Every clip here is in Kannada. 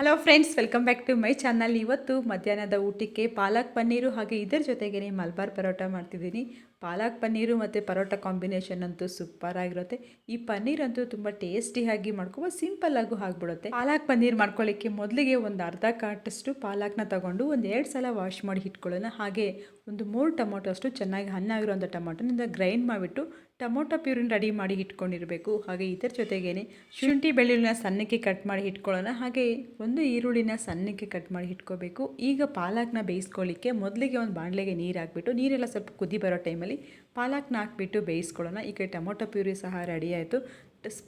Hello friends, welcome back to my channel. ಇವತ್ತು ಮಧ್ಯಾಹ್ನದ ಊಟಕ್ಕೆ ಪಾಲಕ್ ಪನ್ನೀರು ಹಾಗೆ ಇದರ ಜೊತೆಗೇ ಮಲ್ಬಾರ್ ಪರೋಟ ಮಾಡ್ತಿದ್ದೀನಿ. ಪಾಲಕ್ ಪನ್ನೀರು ಮತ್ತು ಪರೋಟ ಕಾಂಬಿನೇಷನ್ ಅಂತೂ ಸೂಪರ್ ಆಗಿರುತ್ತೆ. ಈ ಪನ್ನೀರ್ ಅಂತೂ ತುಂಬ ಟೇಸ್ಟಿಯಾಗಿ ಮಾಡ್ಕೊಬೋದು, ಸಿಂಪಲ್ಲಾಗೂ ಆಗಿಬಿಡುತ್ತೆ. ಪಾಲಕ್ ಪನ್ನೀರ್ ಮಾಡ್ಕೊಳ್ಳಿಕ್ಕೆ ಮೊದಲಿಗೆ ಒಂದು ಅರ್ಧ ಕಾಟಷ್ಟು ಪಾಲಕ್ನ ತಗೊಂಡು ಒಂದು 2 ಸಲ ವಾಶ್ ಮಾಡಿ ಇಟ್ಕೊಳ್ಳೋಣ. ಹಾಗೆ ಒಂದು 3 ಟೊಮೊಟೊ ಅಷ್ಟು ಚೆನ್ನಾಗಿ ಹಣ್ಣಾಗಿರುವಂಥ ಟೊಮೊಟೊನಿಂದ ಗ್ರೈಂಡ್ ಮಾಡಿಬಿಟ್ಟು ಟೊಮೊಟೊ ಪ್ಯೂರಿನ ರೆಡಿ ಮಾಡಿ ಇಟ್ಕೊಂಡಿರಬೇಕು. ಹಾಗೆ ಇದರ ಜೊತೆಗೇ ಶುಂಠಿ ಬೆಳ್ಳುಳ್ಳಿನ ಸಣ್ಣಕ್ಕೆ ಕಟ್ ಮಾಡಿ ಇಟ್ಕೊಳ್ಳೋಣ. ಹಾಗೆ ಒಂದು ಈರುಳ್ಳಿನ ಸಣ್ಣಕ್ಕೆ ಕಟ್ ಮಾಡಿ ಇಟ್ಕೋಬೇಕು. ಈಗ ಪಾಲಕ್ನ ಬೇಯಿಸ್ಕೊಳ್ಳಿಕ್ಕೆ ಮೊದಲಿಗೆ ಒಂದು ಬಾಣಲೆಗೆ ನೀರು ಹಾಕ್ಬಿಟ್ಟು ನೀರೆಲ್ಲ ಸ್ವಲ್ಪ ಕುದಿ ಬರೋ ಟೈಮಲ್ಲಿ ಪಾಲಕ್ನ ಹಾಕ್ಬಿಟ್ಟು ಬೇಯಿಸ್ಕೊಳ್ಳೋಣ. ಈಗ ಟೊಮೊಟೊ ಪ್ಯೂರಿ ಸಹ ರೆಡಿ ಆಯಿತು.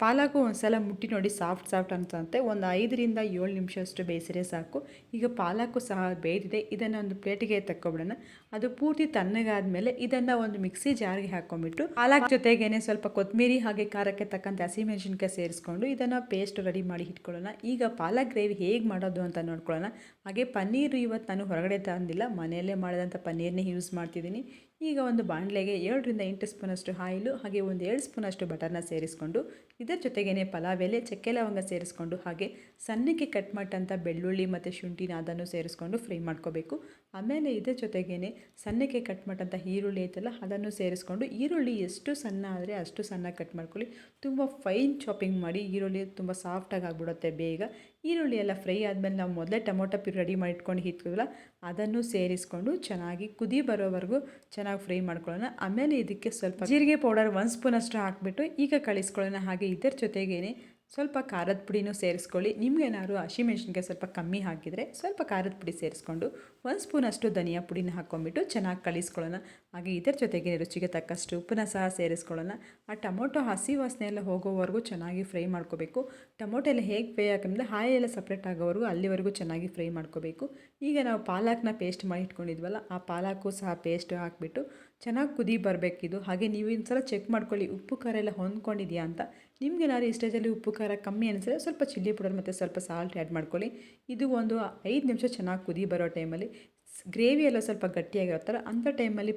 ಪಾಲಕು ಒಂದು ಸಲ ಮುಟ್ಟಿ ನೋಡಿ ಸಾಫ್ಟ್ ಅನ್ಸುತ್ತೆ. ಒಂದು 5ರಿಂದ 7 ನಿಮಿಷ ಅಷ್ಟು ಬೇಯಿಸಿದ್ರೆ ಸಾಕು. ಈಗ ಪಾಲಕು ಸಹ ಬೇಯ್ದಿದೆ. ಇದನ್ನು ಒಂದು ಪ್ಲೇಟಿಗೆ ತಕ್ಕೊಬಿಡೋಣ. ಅದು ಪೂರ್ತಿ ತಣ್ಣಗಾದ್ಮೇಲೆ ಇದನ್ನು ಒಂದು ಮಿಕ್ಸಿ ಜಾರ್ಗೆ ಹಾಕೊಂಡ್ಬಿಟ್ಟು ಪಾಲಕ್ ಜೊತೆಗೇನೆ ಸ್ವಲ್ಪ ಕೊತ್ತಂಬರಿ ಹಾಗೆ ಖಾರಕ್ಕೆ ತಕ್ಕಂತೆ ಹಸಿಮೆಣಸಿನ್ಕಾಯಿ ಸೇರಿಸ್ಕೊಂಡು ಇದನ್ನು ಪೇಸ್ಟ್ ರೆಡಿ ಮಾಡಿ ಇಟ್ಕೊಳ್ಳೋಣ. ಈಗ ಪಾಲಕ್ ಗ್ರೇವಿ ಹೇಗೆ ಮಾಡೋದು ಅಂತ ನೋಡ್ಕೊಳ್ಳೋಣ. ಹಾಗೆ ಪನ್ನೀರು ಇವತ್ತು ನಾನು ಹೊರಗಡೆ ತಂದಿಲ್ಲ, ಮನೆಯಲ್ಲೇ ಮಾಡಿದಂಥ ಪನ್ನೀರ್ನೇ ಯೂಸ್ ಮಾಡ್ತಿದ್ದೀನಿ. ಈಗ ಒಂದು ಬಾಣಲೆಗೆ 7ರಿಂದ 8 ಸ್ಪೂನಷ್ಟು ಆಯಿಲು ಹಾಗೆ ಒಂದು 2 ಸ್ಪೂನಷ್ಟು ಬಟರ್ನ ಸೇರಿಸ್ಕೊಂಡು ಇದರ ಜೊತೆಗೇ ಪಲಾವ್ ಎಲೆ, ಚಕ್ಕೆ ಲವಂಗ ಸೇರಿಸ್ಕೊಂಡು ಹಾಗೆ ಸಣ್ಣಕ್ಕೆ ಕಟ್ ಮಾಡಿದಂಥ ಬೆಳ್ಳುಳ್ಳಿ ಮತ್ತು ಶುಂಠಿನ ಅದನ್ನು ಸೇರಿಸ್ಕೊಂಡು ಫ್ರೈ ಮಾಡ್ಕೋಬೇಕು. ಆಮೇಲೆ ಇದರ ಜೊತೆಗೇ ಸಣ್ಣಕ್ಕೆ ಕಟ್ ಮಾಡಿದಂಥ ಈರುಳ್ಳಿ ಐತಲ್ಲ ಅದನ್ನು ಸೇರಿಸ್ಕೊಂಡು, ಈರುಳ್ಳಿ ಎಷ್ಟು ಸಣ್ಣ ಆದರೆ ಅಷ್ಟು ಸಣ್ಣ ಕಟ್ ಮಾಡ್ಕೊಳ್ಳಿ. ತುಂಬ ಫೈನ್ ಚಾಪಿಂಗ್ ಮಾಡಿ, ಈರುಳ್ಳಿ ತುಂಬ ಸಾಫ್ಟಾಗಿ ಆಗಿಬಿಡುತ್ತೆ ಬೇಗ. ಈರುಳ್ಳಿ ಎಲ್ಲ ಫ್ರೈ ಆದಮೇಲೆ ನಾವು ಮೊದಲೇ ಟೊಮೊಟೊ ಪ್ಯೂರಿ ರೆಡಿ ಮಾಡಿಟ್ಕೊಂಡು ಇಟ್ಕೊಳ್ಳೋಲ್ಲ ಅದನ್ನು ಸೇರಿಸ್ಕೊಂಡು ಚೆನ್ನಾಗಿ ಕುದಿ ಬರೋವರೆಗೂ ಚೆನ್ನಾಗಿ ಫ್ರೈ ಮಾಡ್ಕೊಳ್ಳೋಣ. ಆಮೇಲೆ ಇದಕ್ಕೆ ಸ್ವಲ್ಪ ಜೀರಿಗೆ ಪೌಡರ್ 1 ಸ್ಪೂನಷ್ಟು ಹಾಕಿಬಿಟ್ಟು ಈಗ ಕಳಿಸ್ಕೊಳ್ಳೋಣ. ಹಾಗೆ ಇದರ ಜೊತೆಗೇ ಸ್ವಲ್ಪ ಖಾರದ ಪುಡಿನೂ ಸೇರಿಸ್ಕೊಳ್ಳಿ. ನಿಮಗೇನಾದ್ರು ಹಸಿಮೆಣ್ಸಿನ್ಕಾಯಿ ಸ್ವಲ್ಪ ಕಮ್ಮಿ ಹಾಕಿದರೆ ಸ್ವಲ್ಪ ಖಾರದ ಪುಡಿ ಸೇರಿಸ್ಕೊಂಡು 1 ಸ್ಪೂನಷ್ಟು ಧನಿಯಾ ಪುಡಿನ ಹಾಕ್ಕೊಂಬಿಟ್ಟು ಚೆನ್ನಾಗಿ ಕಲಿಸ್ಕೊಳ್ಳೋಣ. ಹಾಗೆ ಇದರ ಜೊತೆಗೆ ರುಚಿಗೆ ತಕ್ಕಷ್ಟು ಉಪ್ಪನ್ನ ಸಹ ಸೇರಿಸ್ಕೊಳ್ಳೋಣ. ಆ ಟೊಮೊಟೊ ಹಸಿ ವಾಸನೆ ಎಲ್ಲ ಹೋಗೋವರೆಗೂ ಚೆನ್ನಾಗಿ ಫ್ರೈ ಮಾಡ್ಕೋಬೇಕು. ಟೊಮೊಟೊ ಎಲ್ಲ ಹೇಗೆ ಫ್ರೈ ಹಾಕಂದ್ರೆ ಆಯಿಲ್ ಎಲ್ಲ ಸಪ್ರೇಟ್ ಆಗೋವರೆಗೂ ಅಲ್ಲಿವರೆಗೂ ಚೆನ್ನಾಗಿ ಫ್ರೈ ಮಾಡ್ಕೋಬೇಕು. ಈಗ ನಾವು ಪಾಲಕ್ನ ಪೇಸ್ಟ್ ಮಾಡಿ ಇಟ್ಕೊಂಡಿದ್ವಲ್ಲ ಆ ಪಾಲಕು ಸಹ ಪೇಸ್ಟ್ ಹಾಕಿಬಿಟ್ಟು ಚೆನ್ನಾಗಿ ಕುದಿ ಬರಬೇಕಿದು. ಹಾಗೆ ನೀವು ಇನ್ನೊಂದ್ಸಲ ಚೆಕ್ ಮಾಡ್ಕೊಳ್ಳಿ ಉಪ್ಪು ಖಾರ ಎಲ್ಲ ಹೊಂದ್ಕೊಂಡಿದೆಯಾ ಅಂತ. ನಿಮಗೇನಾದ್ರು ಈ ಸ್ಟೇಜಲ್ಲಿ ಉಪ್ಪು ಖಾರ ಕಮ್ಮಿ ಅನಿಸಿದ್ರೆ ಸ್ವಲ್ಪ ಚಿಲ್ಲಿ ಪೌಡರ್ ಮತ್ತು ಸ್ವಲ್ಪ ಸಾಲ್ಟ್ ಆ್ಯಡ್ ಮಾಡ್ಕೊಳ್ಳಿ. ಇದು ಒಂದು 5 ನಿಮಿಷ ಚೆನ್ನಾಗಿ ಕುದಿ ಬರೋ ಟೈಮಲ್ಲಿ ಗ್ರೇವಿ ಎಲ್ಲ ಸ್ವಲ್ಪ ಗಟ್ಟಿಯಾಗಿರುತ್ತಲ್ಲ ಅಂಥ ಟೈಮಲ್ಲಿ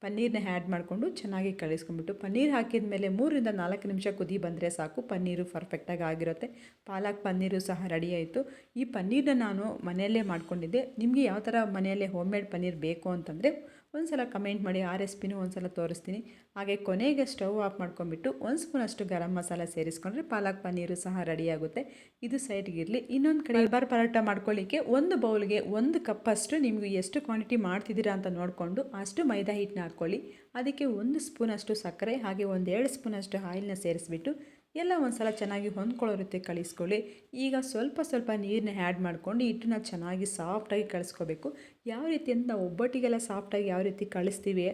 ಪನ್ನೀರನ್ನ ಆ್ಯಡ್ ಮಾಡಿಕೊಂಡು ಚೆನ್ನಾಗಿ ಕಲಿಸ್ಕೊಂಡ್ಬಿಟ್ಟು ಪನ್ನೀರ್ ಹಾಕಿದ ಮೇಲೆ 3ರಿಂದ 4 ನಿಮಿಷ ಕುದಿ ಬಂದರೆ ಸಾಕು. ಪನ್ನೀರು ಪರ್ಫೆಕ್ಟಾಗಿ ಆಗಿರುತ್ತೆ. ಪಾಲಕ್ ಪನ್ನೀರು ಸಹ ರೆಡಿ ಆಯಿತು. ಈ ಪನ್ನೀರನ್ನ ನಾನು ಮನೆಯಲ್ಲೇ ಮಾಡ್ಕೊಂಡಿದ್ದೆ. ನಿಮಗೆ ಯಾವ ಥರ ಮನೆಯಲ್ಲೇ ಹೋಮ್ ಮೇಡ್ ಪನ್ನೀರ್ ಬೇಕು ಅಂತಂದರೆ ಒಂದು ಸಲ ಕಮೆಂಟ್ ಮಾಡಿ, ಆ ರೆಸಿಪಿನೂ ಒಂದು ಸಲ ತೋರಿಸ್ತೀನಿ. ಹಾಗೆ ಕೊನೆಗೆ ಸ್ಟವ್ ಆಫ್ ಮಾಡ್ಕೊಂಡ್ಬಿಟ್ಟು 1 ಸ್ಪೂನಷ್ಟು ಗರಂ ಮಸಾಲ ಸೇರಿಸ್ಕೊಂಡ್ರೆ ಪಾಲಕ್ ಪನ್ನೀರು ಸಹ ರೆಡಿಯಾಗುತ್ತೆ. ಇದು ಸೈಡ್ಗಿರಲಿ. ಇನ್ನೊಂದು ಕಡೆ ಮಲ್ಬಾರ್ ಪರೋಟ ಮಾಡ್ಕೊಳ್ಳಿಕ್ಕೆ ಒಂದು ಬೌಲ್ಗೆ 1 ಕಪ್ಪಷ್ಟು ನಿಮಗೆ ಎಷ್ಟು ಕ್ವಾಂಟಿಟಿ ಮಾಡ್ತಿದ್ದೀರಾ ಅಂತ ನೋಡಿಕೊಂಡು ಅಷ್ಟು ಮೈದಾ ಹಿಟ್ಟನ್ನ ಹಾಕ್ಕೊಳ್ಳಿ. ಅದಕ್ಕೆ 1 ಸ್ಪೂನಷ್ಟು ಸಕ್ಕರೆ ಹಾಗೆ ಒಂದು 2 ಸ್ಪೂನಷ್ಟು ಆಯಿಲ್ನ ಸೇರಿಸ್ಬಿಟ್ಟು ಎಲ್ಲ ಒಂದು ಸಲ ಚೆನ್ನಾಗಿ ಹೊಂದ್ಕೊಳ್ಳೋ ರೀತಿ ಕಳಿಸ್ಕೊಳ್ಳಿ. ಈಗ ಸ್ವಲ್ಪ ನೀರನ್ನ ಆ್ಯಡ್ ಮಾಡ್ಕೊಂಡು ಹಿಟ್ಟನ್ನ ಚೆನ್ನಾಗಿ ಸಾಫ್ಟಾಗಿ ಕಳಿಸ್ಕೋಬೇಕು. ಯಾವ ರೀತಿ ಅಂತ ನಾವು ಒಬ್ಬಟ್ಟಿಗೆಲ್ಲ ಸಾಫ್ಟಾಗಿ ಯಾವ ರೀತಿ ಕಳಿಸ್ತೀವಿ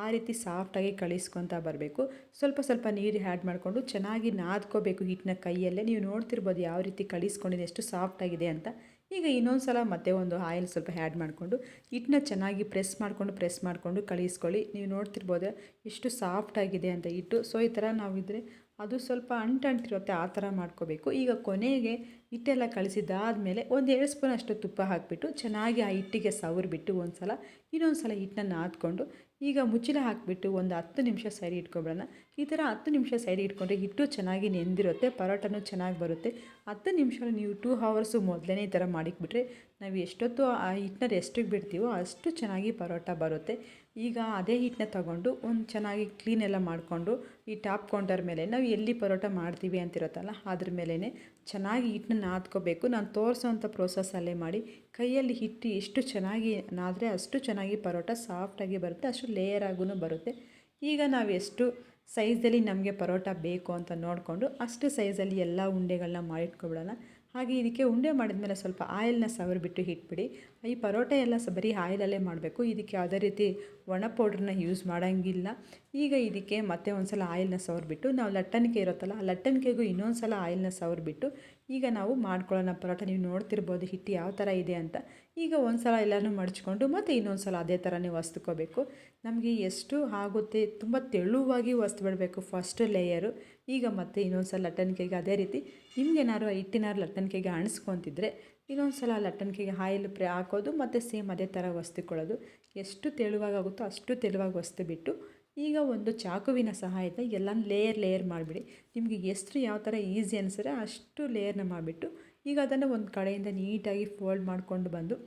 ಆ ರೀತಿ ಸಾಫ್ಟಾಗಿ ಕಳಿಸ್ಕೊತಾ ಬರಬೇಕು. ಸ್ವಲ್ಪ ನೀರು ಆ್ಯಡ್ ಮಾಡಿಕೊಂಡು ಚೆನ್ನಾಗಿ ನಾದ್ಕೋಬೇಕು ಹಿಟ್ಟನ್ನ ಕೈಯಲ್ಲೇ. ನೀವು ನೋಡ್ತಿರ್ಬೋದು ಯಾವ ರೀತಿ ಕಳಿಸ್ಕೊಂಡಿದೆ ಎಷ್ಟು ಸಾಫ್ಟಾಗಿದೆ ಅಂತ. ಈಗ ಇನ್ನೊಂದು ಸಲ ಮತ್ತೆ ಒಂದು ಆಯಿಲ್ ಸ್ವಲ್ಪ ಆ್ಯಡ್ ಮಾಡಿಕೊಂಡು ಹಿಟ್ಟನ್ನ ಚೆನ್ನಾಗಿ ಪ್ರೆಸ್ ಮಾಡಿಕೊಂಡು ಕಳಿಸ್ಕೊಳ್ಳಿ. ನೀವು ನೋಡ್ತಿರ್ಬೋದು ಎಷ್ಟು ಸಾಫ್ಟಾಗಿದೆ ಅಂತ ಹಿಟ್ಟು. ಸೊ ಈ ಥರ ನಾವಿದ್ರೆ ಅದು ಸ್ವಲ್ಪ ಅಂಟಿರುತ್ತೆ, ಆ ಥರ ಮಾಡ್ಕೋಬೇಕು. ಈಗ ಕೊನೆಗೆ ಹಿಟ್ಟೆಲ್ಲ ಕಳಿಸಿದ್ದಾದಮೇಲೆ ಒಂದು 2 ಸ್ಪೂನಷ್ಟು ತುಪ್ಪ ಹಾಕಿಬಿಟ್ಟು ಚೆನ್ನಾಗಿ ಆ ಹಿಟ್ಟಿಗೆ ಸವರ್ಬಿಟ್ಟು ಇನ್ನೊಂದು ಸಲ ಹಿಟ್ಟನ್ನ ನಾದ್ಕೊಂಡು ಈಗ ಮುಚ್ಚಳ ಹಾಕಿಬಿಟ್ಟು ಒಂದು 10 ನಿಮಿಷ ಸೈಡ್ ಇಟ್ಕೊಬಿಡೋಣ. ಈ ಥರ 10 ನಿಮಿಷ ಸೈಡ್ ಇಟ್ಕೊಂಡ್ರೆ ಹಿಟ್ಟು ಚೆನ್ನಾಗಿ ನೆಂದಿರುತ್ತೆ, ಪರೋಟನೂ ಚೆನ್ನಾಗಿ ಬರುತ್ತೆ. 10 ನಿಮಿಷ ನೀವು 2 ಅವರ್ಸು ಮೊದಲೇ ಈ ಥರ ಮಾಡಿಕ್ಬಿಟ್ರೆ ನಾವು ಎಷ್ಟೊತ್ತು ಆ ಹಿಟ್ಟನ್ನ ರೆಸ್ಟಿಗೆ ಬಿಡ್ತೀವೋ ಅಷ್ಟು ಚೆನ್ನಾಗಿ ಪರೋಟ ಬರುತ್ತೆ. ಈಗ ಅದೇ ಹಿಟ್ಟನ್ನ ತಗೊಂಡು ಒಂದು ಚೆನ್ನಾಗಿ ಕ್ಲೀನೆಲ್ಲ ಮಾಡಿಕೊಂಡು ಈ ಟಾಪ್ ಕೌಂಟರ್ ಮೇಲೆ ನಾವು ಎಲ್ಲಿ ಪರೋಟ ಮಾಡ್ತೀವಿ ಅಂತಿರುತ್ತಲ್ಲ ಅದ್ರ ಮೇಲೇ ಚೆನ್ನಾಗಿ ಹಿಟ್ಟನ್ನ ನಾದ್ಕೋಬೇಕು. ನಾನು ತೋರಿಸೋವಂಥ ಪ್ರೋಸೆಸ್ಸಲ್ಲೇ ಮಾಡಿ. ಕೈಯಲ್ಲಿ ಹಿಟ್ಟು ಎಷ್ಟು ಚೆನ್ನಾಗಿ ನಾದರೆ ಅಷ್ಟು ಚೆನ್ನಾಗಿ ಪರೋಟ ಸಾಫ್ಟಾಗಿ ಬರುತ್ತೆ, ಅಷ್ಟು ಲೇಯರ್ ಆಗೂ ಬರುತ್ತೆ. ಈಗ ನಾವು ಎಷ್ಟು ಸೈಜಲ್ಲಿ ನಮಗೆ ಪರೋಟ ಬೇಕು ಅಂತ ನೋಡಿಕೊಂಡು ಅಷ್ಟು ಸೈಜಲ್ಲಿ ಎಲ್ಲ ಉಂಡೆಗಳನ್ನ ಮಾಡಿಟ್ಕೊಬಿಡೋಣ. ಹಾಗೆ ಇದಕ್ಕೆ ಉಂಡೆ ಮಾಡಿದ್ಮೇಲೆ ಸ್ವಲ್ಪ ಆಯಿಲ್ನ ಸವರ್ಬಿಟ್ಟು ಇಟ್ಬಿಡಿ. ಈ ಪರೋಟ ಎಲ್ಲ ಬರೀ ಆಯಿಲಲ್ಲೇ ಮಾಡಬೇಕು. ಇದಕ್ಕೆ ಯಾವುದೇ ರೀತಿ ಒಣ ಪೌಡ್ರನ್ನ ಯೂಸ್ ಮಾಡೋಂಗಿಲ್ಲ. ಈಗ ಇದಕ್ಕೆ ಮತ್ತೆ ಒಂದು ಸಲ ಆಯಿಲ್ನ ಸವರ್ಬಿಟ್ಟು ನಾವು ಲಟ್ಟಣಿಕೆ ಇರುತ್ತಲ್ಲ ಆ ಲಟ್ಟಣಿಕೆಗೂ ಇನ್ನೊಂದು ಸಲ ಆಯಿಲ್ನ ಸವರ್ಬಿಟ್ಟು ಈಗ ನಾವು ಮಾಡ್ಕೊಳ್ಳೋಣ ಪರೋಟ. ನೀವು ನೋಡ್ತಿರ್ಬೋದು ಹಿಟ್ಟು ಯಾವ ಥರ ಇದೆ ಅಂತ. ಈಗ ಒಂದು ಸಲ ಎಲ್ಲನೂ ಮಡಚ್ಕೊಂಡು ಮತ್ತು ಇನ್ನೊಂದು ಸಲ ಅದೇ ಥರನೇ ಹೊಸ್ದುಕೋಬೇಕು. ನಮಗೆ ಎಷ್ಟು ಆಗುತ್ತೆ ತುಂಬ ತೆಳುವಾಗಿ ಹೊಸ್ದುಬಿಡಬೇಕು ಫಸ್ಟ್ ಲೇಯರು. ಈಗ ಮತ್ತೆ ಇನ್ನೊಂದು ಸಲ ಲಟ್ಟಣಿಕೆಗೆ ಅದೇ ರೀತಿ ನಿಮಗೇನಾದ್ರು ಹಿಟ್ಟಿನಾರು ಲಟ್ಟಣಿಕೆಗೆ ಅಣಿಸ್ಕೊತಿದ್ರೆ ಇನ್ನೊಂದು ಸಲ ಲಟ್ಟಣಿಕೆಗೆ ಆಯಿಲ್ ಹಾಕೋದು ಮತ್ತು ಸೇಮ್ ಅದೇ ಥರ ಹೊಸ್ದುಕೊಳ್ಳೋದು. ಎಷ್ಟು ತೆಳುವಾಗುತ್ತೋ ಅಷ್ಟು ತೆಳುವಾಗಿ ಹೊಸ್ದುಬಿಟ್ಟು ಈಗ ಒಂದು ಚಾಕುವಿನ ಸಹಾಯದಿಂದ ಎಲ್ಲ ಲೇಯರ್ ಮಾಡಿಬಿಡಿ. ನಿಮಗೆ ಎಷ್ಟು ಯಾವ ಥರ ಈಸಿ ಅನಿಸಿದ್ರೆ ಅಷ್ಟು ಲೇಯರ್ನ ಮಾಡಿಬಿಟ್ಟು ಈಗ ಅದನ್ನು ಒಂದು ಕಡೆಯಿಂದ ನೀಟಾಗಿ ಫೋಲ್ಡ್ ಮಾಡಿಕೊಂಡು ಬಂದು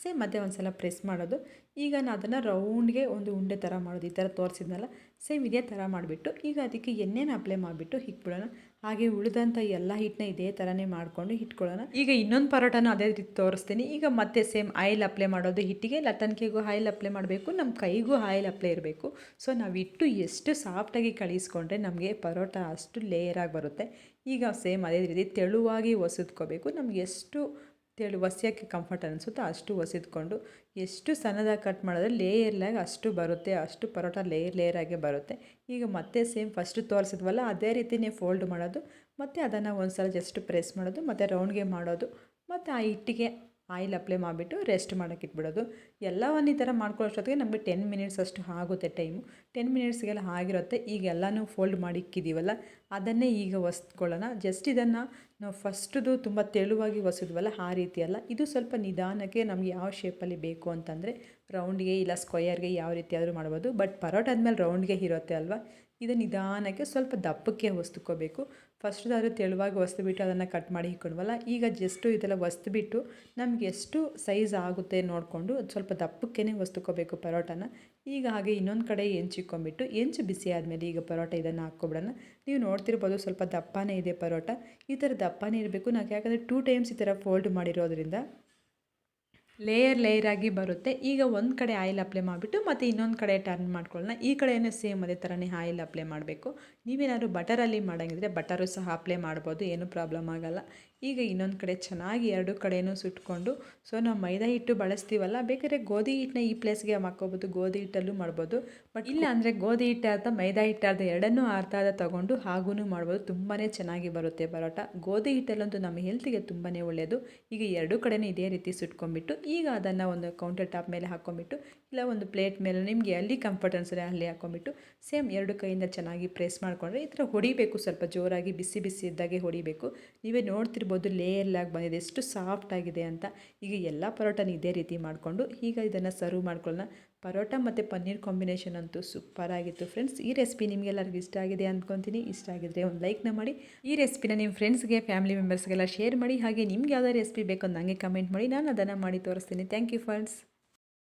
ಸೇಮ್ ಮತ್ತೆ ಒಂದು ಸಲ ಪ್ರೆಸ್ ಮಾಡೋದು. ಈಗ ನಾನು ಅದನ್ನು ರೌಂಡ್ಗೆ ಒಂದು ಉಂಡೆ ಥರ ಮಾಡೋದು. ಈ ಥರ ತೋರಿಸಿದ್ನಲ್ಲ ಸೇಮ್ ಇದೇ ಥರ ಮಾಡಿಬಿಟ್ಟು ಈಗ ಅದಕ್ಕೆ ಎಣ್ಣೆನ ಅಪ್ಲೈ ಮಾಡಿಬಿಟ್ಟು ಇಟ್ಬಿಡೋಣ. ಹಾಗೆ ಉಳಿದಂಥ ಎಲ್ಲ ಹಿಟ್ಟನ್ನ ಇದೇ ಥರನೇ ಮಾಡಿಕೊಂಡು ಇಟ್ಕೊಳ್ಳೋಣ. ಈಗ ಇನ್ನೊಂದು ಪರೋಟನ ಅದೇ ರೀತಿ ತೋರಿಸ್ತೀನಿ. ಈಗ ಮತ್ತೆ ಸೇಮ್ ಆಯಿಲ್ ಅಪ್ಲೈ ಮಾಡೋದು ಹಿಟ್ಟಿಗೆ. ಲಟ್ಟಣಿಕೆಗೂ ಆಯಿಲ್ ಅಪ್ಲೈ ಮಾಡಬೇಕು, ನಮ್ಮ ಕೈಗೂ ಆಯಿಲ್ ಅಪ್ಲೈ ಇರಬೇಕು. ಸೊ ನಾವು ಹಿಟ್ಟು ಎಷ್ಟು ಸಾಫ್ಟಾಗಿ ಕಳಿಸ್ಕೊಂಡ್ರೆ ನಮಗೆ ಪರೋಟ ಅಷ್ಟು ಲೇಯರಾಗಿ ಬರುತ್ತೆ. ಈಗ ಸೇಮ್ ಅದೇ ರೀತಿ ತೆಳುವಾಗಿ ಒಸೆದ್ಕೋಬೇಕು. ನಮ್ಗೆ ಎಷ್ಟು ಒಸೆಯೋಕ್ಕೆ ಕಂಫರ್ಟ್ ಅನಿಸುತ್ತೋ ಅಷ್ಟು ಒಸೆದ್ಕೊಂಡು ಎಷ್ಟು ಸಣ್ಣದಾಗಿ ಕಟ್ ಮಾಡಿದ್ರೆ ಲೇಯರ್ಲಾಗಿ ಅಷ್ಟು ಬರುತ್ತೆ, ಅಷ್ಟು ಪರೋಟ ಲೇಯರಾಗೆ ಬರುತ್ತೆ. ಈಗ ಮತ್ತೆ ಸೇಮ್ ಫಸ್ಟ್ ತೋರಿಸಿದ್ವಲ್ಲ ಅದೇ ರೀತಿಯೇ ಫೋಲ್ಡ್ ಮಾಡೋದು, ಮತ್ತು ಅದನ್ನು ಒಂದು ಸಲ ಜಸ್ಟ್ ಪ್ರೆಸ್ ಮಾಡೋದು, ಮತ್ತು ರೌಂಡ್ಗೆ ಮಾಡೋದು, ಮತ್ತು ಆ ಹಿಟ್ಟಿಗೆ ಆಯಿಲ್ ಅಪ್ಲೈ ಮಾಡಿಬಿಟ್ಟು ರೆಸ್ಟ್ ಮಾಡೋಕ್ಕೆ ಇಟ್ಬಿಡೋದು. ಎಲ್ಲವನ್ನು ಈ ಥರ ಮಾಡ್ಕೊಳ್ಳೋಷ್ಟೊತ್ತಿಗೆ ನಮಗೆ 10 ಮಿನಿಟ್ಸ್ ಅಷ್ಟು ಆಗುತ್ತೆ ಟೈಮು. 10 ಮಿನಿಟ್ಸ್ಗೆಲ್ಲ ಆಗಿರುತ್ತೆ. ಈಗ ಎಲ್ಲನೂ ಫೋಲ್ಡ್ ಮಾಡಿ ಇಕ್ಕಿದ್ದೀವಲ್ಲ ಅದನ್ನೇ ಈಗ ಒಸ್ಕೊಳ್ಳೋಣ. ಜಸ್ಟ್ ಇದನ್ನು ನಾವು ಫಸ್ಟ್ದು ತುಂಬ ತೆಳುವಾಗಿ ಒಸಿದ್ವಲ್ಲ ಆ ರೀತಿ ಅಲ್ಲ, ಇದು ಸ್ವಲ್ಪ ನಿಧಾನಕ್ಕೆ ನಮಗೆ ಯಾವ ಶೇಪಲ್ಲಿ ಬೇಕು ಅಂತಂದರೆ ರೌಂಡ್ಗೆ ಇಲ್ಲ ಸ್ಕ್ವಯರ್ಗೆ ಯಾವ ರೀತಿ ಆದರೂ ಮಾಡ್ಬೋದು. ಬಟ್ ಪರೋಟ ಆದಮೇಲೆ ರೌಂಡ್ಗೆ ಇರುತ್ತೆ ಅಲ್ವಾ, ಇದು ನಿಧಾನಕ್ಕೆ ಸ್ವಲ್ಪ ದಪ್ಪಕ್ಕೆ ಹೊಸ್ದುಕೋಬೇಕು. ಫಸ್ಟ್ದಾದ್ರೂ ತೆಳುವಾಗಿ ಹೊಸ್ದುಬಿಟ್ಟು ಅದನ್ನು ಕಟ್ ಮಾಡಿ ಇಕ್ಕೊಂಡ್ವಲ್ಲ, ಈಗ ಜಸ್ಟು ಇದೆಲ್ಲ ಹೊಸ್ದುಬಿಟ್ಟು ನಮ್ಗೆ ಎಷ್ಟು ಸೈಜ್ ಆಗುತ್ತೆ ನೋಡಿಕೊಂಡು ಸ್ವಲ್ಪ ದಪ್ಪಕ್ಕೇ ಹೊಸ್ದುಕೋಬೇಕು ಪರೋಟನ. ಈಗ ಹಾಗೆ ಇನ್ನೊಂದು ಕಡೆ ಹೆಂಚಿಕ್ಕೊಂಬಿಟ್ಟು ಹೆಂಚು ಬಿಸಿ ಆದಮೇಲೆ ಈಗ ಪರೋಟ ಇದನ್ನು ಹಾಕ್ಕೊಬಿಡೋಣ. ನೀವು ನೋಡ್ತಿರ್ಬೋದು ಸ್ವಲ್ಪ ದಪ್ಪನೇ ಇದೆ ಪರೋಟ. ಈ ಥರ ದಪ್ಪನೇ ಇರಬೇಕು. ನಾವು ಯಾಕಂದರೆ 2 ಟೈಮ್ಸ್ ಈ ಥರ ಫೋಲ್ಡ್ ಮಾಡಿರೋದ್ರಿಂದ ಲೇಯರ್ ಆಗಿ ಬರುತ್ತೆ. ಈಗ ಒಂದು ಕಡೆ ಆಯಿಲ್ ಅಪ್ಲೈ ಮಾಡಿಬಿಟ್ಟು ಮತ್ತು ಇನ್ನೊಂದು ಕಡೆ ಟರ್ನ್ ಮಾಡ್ಕೊಳ್ಳೋಣ. ಈ ಕಡೆಯೂ ಸೇಮ್ ಅದೇ ಥರನೇ ಆಯಿಲ್ ಅಪ್ಲೈ ಮಾಡಬೇಕು. ನೀವೇನಾದ್ರು ಬಟರಲ್ಲಿ ಮಾಡೋಂಗಿದ್ರೆ ಬಟರು ಸಹ ಅಪ್ಲೈ ಮಾಡ್ಬೋದು, ಏನೂ ಪ್ರಾಬ್ಲಮ್ ಆಗೋಲ್ಲ. ಈಗ ಇನ್ನೊಂದು ಕಡೆ ಚೆನ್ನಾಗಿ 2 ಕಡೆಯೂ ಸುಟ್ಕೊಂಡು, ಸೊ ನಾವು ಮೈದಾ ಹಿಟ್ಟು ಬಳಸ್ತೀವಲ್ಲ, ಬೇಕಾದ್ರೆ ಗೋಧಿ ಹಿಟ್ಟನ್ನ ಈ ಪ್ಲೇಸ್ಗೆ ಹಾಕ್ಕೋಬೋದು, ಗೋಧಿ ಹಿಟ್ಟಲ್ಲೂ ಮಾಡ್ಬೋದು. ಬಟ್ ಇಲ್ಲ ಅಂದರೆ ಗೋಧಿ ಹಿಟ್ಟು ಅರ್ಧ ಮೈದಾ ಹಿಟ್ಟು ಅರ್ಧ ಎರಡನ್ನೂ ಅರ್ಧ ತೊಗೊಂಡು ಹಾಗೂ ಮಾಡ್ಬೋದು. ತುಂಬಾ ಚೆನ್ನಾಗಿ ಬರುತ್ತೆ ಪರೋಟ. ಗೋಧಿ ಹಿಟ್ಟಲ್ಲಂತೂ ನಮ್ಮ ಹೆಲ್ತಿಗೆ ತುಂಬಾ ಒಳ್ಳೆಯದು. ಈಗ 2 ಕಡೆಯೂ ಇದೇ ರೀತಿ ಸುಟ್ಕೊಂಡ್ಬಿಟ್ಟು ಈಗ ಅದನ್ನು ಒಂದು ಕೌಂಟರ್ ಟಾಪ್ ಮೇಲೆ ಹಾಕ್ಕೊಂಬಿಟ್ಟು ಇಲ್ಲ ಒಂದು ಪ್ಲೇಟ್ ಮೇಲೆ ನಿಮಗೆ ಎಲ್ಲಿ ಕಂಫರ್ಟ್ ಅನಿಸಿದ್ರೆ ಅಲ್ಲಿ ಹಾಕ್ಕೊಂಬಿಟ್ಟು ಸೇಮ್ 2 ಕೈಯಿಂದ ಚೆನ್ನಾಗಿ ಪ್ರೆಸ್ ಮಾಡಿಕೊಂಡ್ರೆ ಈ ಥರ ಹೊಡಿಬೇಕು. ಸ್ವಲ್ಪ ಜೋರಾಗಿ ಬಿಸಿ ಬಿಸಿ ಇದ್ದಾಗೆ ಹೊಡಿಬೇಕು. ನೀವೇ ನೋಡ್ತಿರ್ಬೋದು ಲೇಯರ್ಲಾಗಿ ಬಂದಿದೆ ಎಷ್ಟು ಸಾಫ್ಟ್ ಆಗಿದೆ ಅಂತ. ಈಗ ಎಲ್ಲ ಪರೋಟನ ಇದೇ ರೀತಿ ಮಾಡಿಕೊಂಡು ಈಗ ಇದನ್ನು ಸರ್ವ್ ಮಾಡ್ಕೊಳ್ಳೋಣ. ಪರೋಟ ಮತ್ತು ಪನ್ನೀರ್ ಕಾಂಬಿನೇಷನ್ ಅಂತೂ ಸೂಪರ್ ಆಗಿತ್ತು ಫ್ರೆಂಡ್ಸ್. ಈ ರೆಸಿಪಿ ನಿಮಗೆಲ್ಲರಿಗೂ ಇಷ್ಟ ಆಗಿದೆ ಅಂದ್ಕೊತೀನಿ. ಇಷ್ಟ ಆಗಿದ್ರೆ ಒಂದು ಲೈಕ್ನ ಮಾಡಿ. ಈ ರೆಸಿಪಿನ ನಿಮ್ಮ ಫ್ರೆಂಡ್ಸ್ಗೆ ಫ್ಯಾಮಿಲಿ ಮೆಂಬರ್ಸ್ಗೆಲ್ಲ ಶೇರ್ ಮಾಡಿ. ಹಾಗೆ ನಿಮ್ಗೆ ಯಾವುದೇ ರೆಸಿಪಿ ಬೇಕು ಅಂತ ನನಗೆ ಕಮೆಂಟ್ ಮಾಡಿ, ನಾನು ಅದನ್ನು ಮಾಡಿ ತೋರಿಸ್ತೀನಿ. Thank you friends.